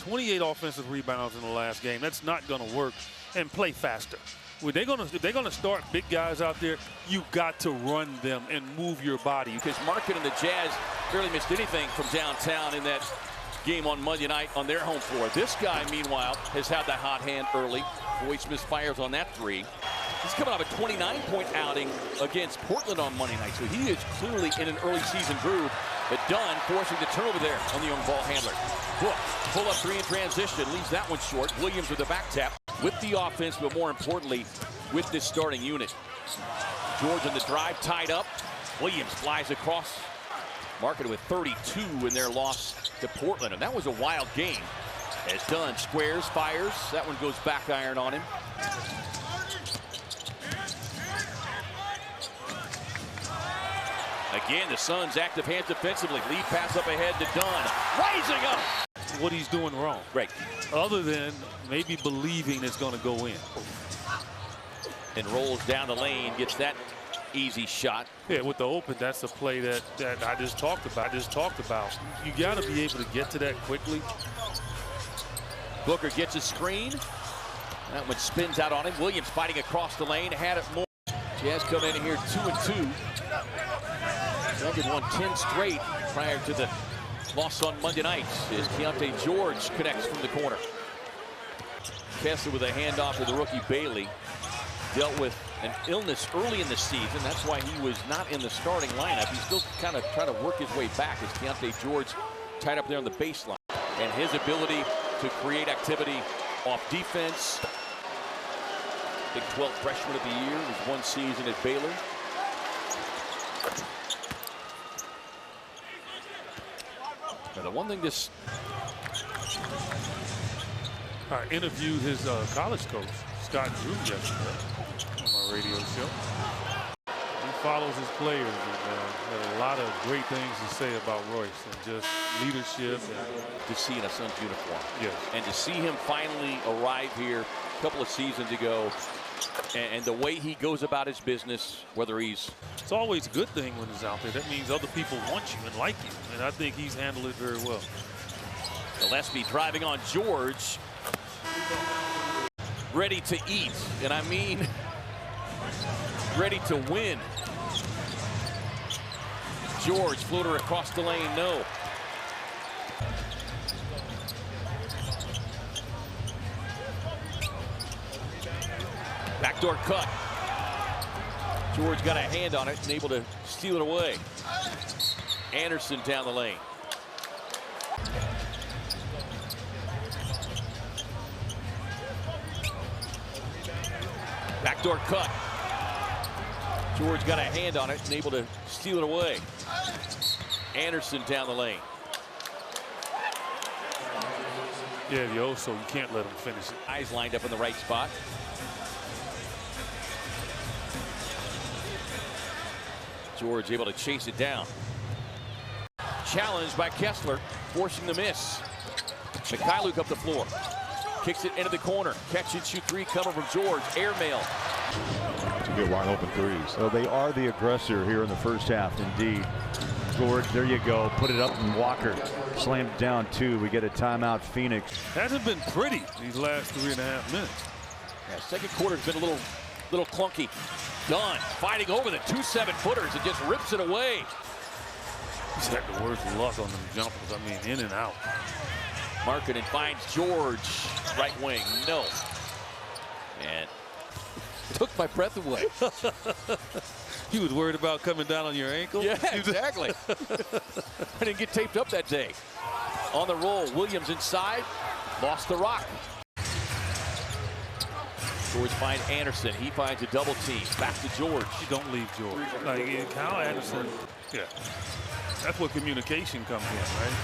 28 offensive rebounds in the last game. That's not going to work. And play faster. If they're gonna start big guys out there, you got to run them and move your body. Because Market and the Jazz barely missed anything from downtown in that game on Monday night on their home floor. This guy, meanwhile, has had that hot hand early. Boyd Smith fires on that three. He's coming off a 29-point outing against Portland on Monday night, so he is clearly in an early season groove. But Dunn forcing the turnover there on the young ball handler. Book, pull up three in transition, leaves that one short. Williams with the back tap with the offense, but more importantly, with this starting unit. George on the drive, tied up. Williams flies across. Market with 32 in their loss to Portland, and that was a wild game. As Dunn squares, fires. That one goes back iron on him. Again, the Suns active hands defensively. Lead pass up ahead to Dunn. Rising up. What he's doing wrong. Right. Other than maybe believing it's going to go in. And rolls down the lane, gets that easy shot. Yeah, with the open, that's the play that I just talked about. You got to be able to get to that quickly. Booker gets a screen. That one spins out on him. Williams fighting across the lane, had it more. Jazz come in here 2-2. Celtics won 10 straight prior to the loss on Monday night as Keyonte George connects from the corner. Kessler with a handoff to the rookie Bailey. Dealt with an illness early in the season. That's why he was not in the starting lineup. He's still kind of trying to work his way back as Keyonte George tied up there on the baseline. And his ability to create activity off defense. Big 12 freshman of the year with one season at Baylor. Now the one thing this... I interviewed his college coach, Scott Drew, yesterday on my radio show. He follows his players and had a lot of great things to say about Royce and just leadership. And to see in a Suns uniform. yes. And to see him finally arrive here a couple of seasons ago, and the way he goes about his business, whether he's... It's always a good thing when he's out there. That means other people want you and like you. And I think he's handled it very well. Gillespie driving on George. Ready to eat. And I mean, ready to win. George, floater across the lane, no. Backdoor cut. George got a hand on it and able to steal it away. Anderson down the lane. Backdoor cut. George got a hand on it and able to steal it away. Anderson down the lane. Yeah, yo, so you can't let him finish it. Eyes lined up in the right spot. George able to chase it down. Challenged by Kessler, forcing the miss. Mikhailuk up the floor. Kicks it into the corner. Catch and shoot three coming from George. Airmail. To get wide open threes. So they are the aggressor here in the first half, indeed. George, there you go. Put it up, and Walker slammed it down two. We get a timeout, Phoenix. Hasn't been pretty these last 3.5 minutes. Yeah, second quarter's been a little clunky. Dunn fighting over the 2 7-footers and just rips it away. He's had the worst luck on them jumpers. I mean, in and out. Markkanen finds George, right wing, no. And took my breath away. He was worried about coming down on your ankle? Yeah, exactly. I didn't get taped up that day. On the roll, Williams inside, lost the rock. George finds Anderson. He finds a double team. Back to George. You don't leave George. Like Kyle Anderson, yeah. That's what communication comes in, right?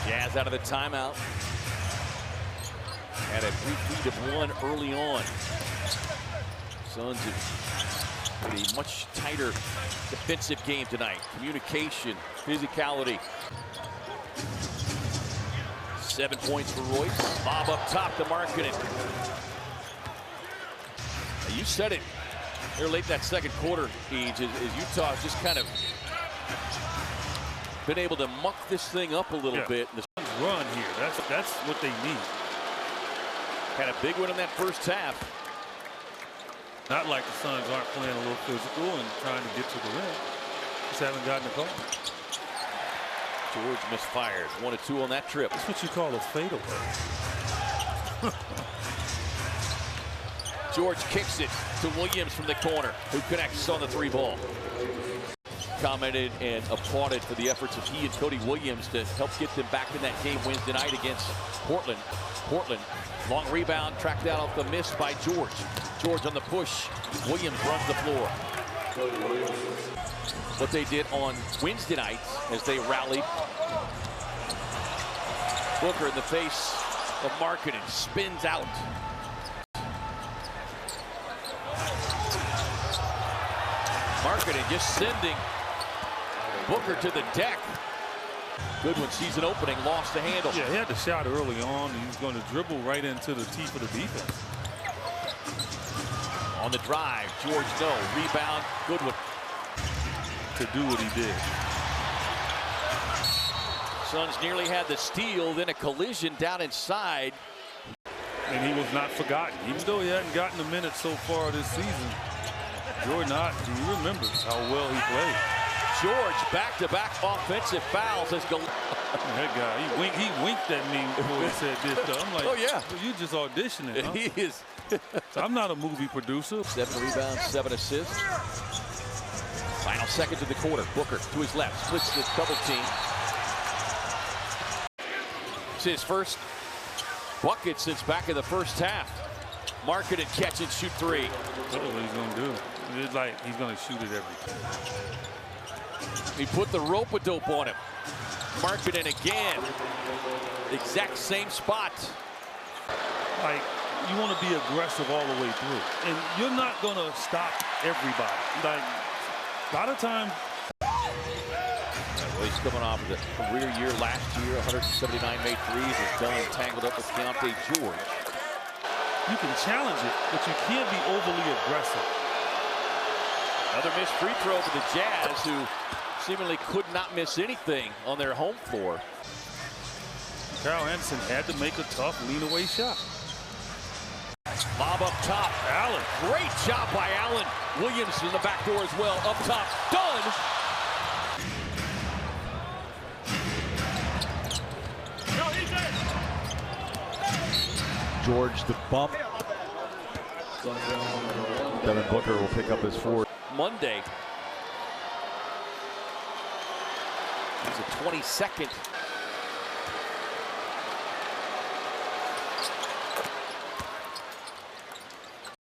Jazz out of the timeout. Had a brief lead of 1 early on. Suns have a much tighter defensive game tonight. Communication, physicality. 7 points for Royce. Bob up top to Markkanen. You said it here late in that second quarter, Eads, as Utah just kind of been able to muck this thing up a little bit. The Suns run here. That's what they need. Had a big one in that first half. Not like the Suns aren't playing a little physical and trying to get to the rim. Just haven't gotten the call. George misfires. 1 of 2 on that trip. That's what you call a fadeaway. George kicks it to Williams from the corner, who connects on the 3 ball. Commented and applauded for the efforts of he and Cody Williams to help get them back in that game Wednesday night against Portland. Long rebound tracked out off the miss by George. George on the push. Williams runs the floor. What they did on Wednesday night as they rallied. Booker in the face of Markkanen, spins out. Markkanen just sending Booker to the deck. Goodwin sees an opening, lost the handle. Yeah, he had the shot early on. He was going to dribble right into the teeth of the defense. On the drive, George no. Rebound, Goodwin. To do what he did. Suns nearly had the steal, then a collision down inside. And he was not forgotten. Even though he hadn't gotten a minute so far this season, Jordan Hart, he remembers how well he played. George back-to-back offensive fouls as that guy, he winked at me before he said this stuff. I'm like, oh yeah, well, you just auditioning, huh? He is. I'm not a movie producer. 7 rebounds, 7 assists. Final seconds of the quarter. Booker to his left, splits the double team. It's his first bucket since back in the first half. Markkanen catch and shoot 3. That's what he's going to do. It's like he's going to shoot it every time. He put the rope-a-dope on him. Markkanen again. Exact same spot. Like, you want to be aggressive all the way through. And you're not going to stop everybody. Like, a lot of times. Well, he's coming off of the career year last year. 179 made threes. Is done tangled up with Keyonte George. You can challenge it, but you can't be overly aggressive. Another missed free throw for the Jazz, who seemingly could not miss anything on their home floor. Kyle Anderson had to make a tough lean-away shot. Lob up top. Allen. Great job by Allen. Williams in the back door as well. Up top. Done. George the bump. Devin Booker will pick up his 4th. Monday. It's a 22nd